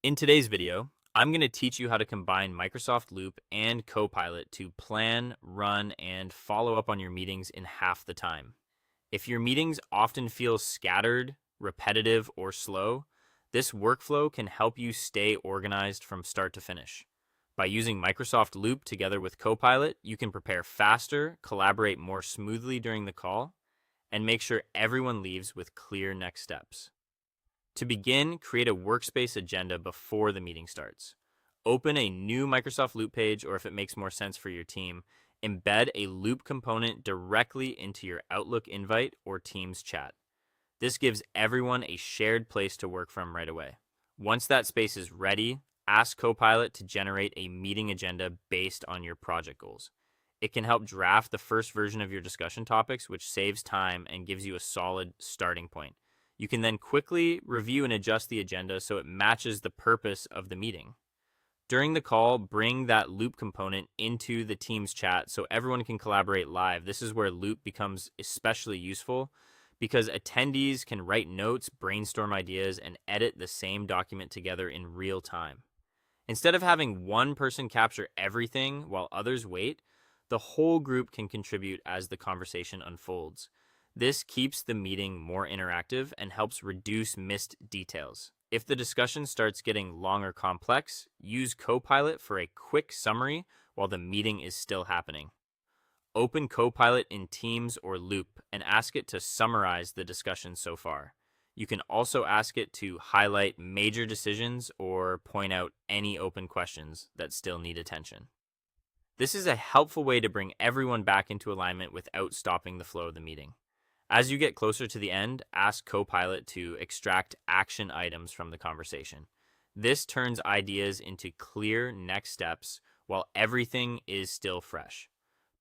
In today's video, I'm going to teach you how to combine Microsoft Loop and Copilot to plan, run, and follow up on your meetings in half the time. If your meetings often feel scattered, repetitive, or slow, this workflow can help you stay organized from start to finish. By using Microsoft Loop together with Copilot, you can prepare faster, collaborate more smoothly during the call, and make sure everyone leaves with clear next steps. To begin, create a workspace agenda before the meeting starts. Open a new Microsoft Loop page, or if it makes more sense for your team, embed a Loop component directly into your Outlook invite or Teams chat. This gives everyone a shared place to work from right away. Once that space is ready, ask Copilot to generate a meeting agenda based on your project goals. It can help draft the first version of your discussion topics, which saves time and gives you a solid starting point. You can then quickly review and adjust the agenda so it matches the purpose of the meeting. During the call, bring that Loop component into the Teams chat so everyone can collaborate live. This is where Loop becomes especially useful because attendees can write notes, brainstorm ideas, and edit the same document together in real time. Instead of having one person capture everything while others wait, the whole group can contribute as the conversation unfolds. This keeps the meeting more interactive and helps reduce missed details. If the discussion starts getting long or complex, use Copilot for a quick summary while the meeting is still happening. Open Copilot in Teams or Loop and ask it to summarize the discussion so far. You can also ask it to highlight major decisions or point out any open questions that still need attention. This is a helpful way to bring everyone back into alignment without stopping the flow of the meeting. As you get closer to the end, ask Copilot to extract action items from the conversation. This turns ideas into clear next steps while everything is still fresh.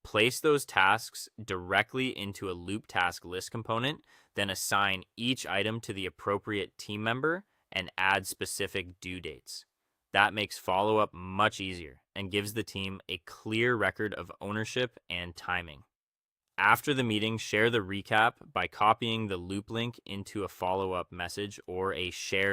Place those tasks directly into a Loop task list component, then assign each item to the appropriate team member and add specific due dates. That makes follow-up much easier and gives the team a clear record of ownership and timing. After the meeting, share the recap by copying the Loop link into a follow-up message or a shared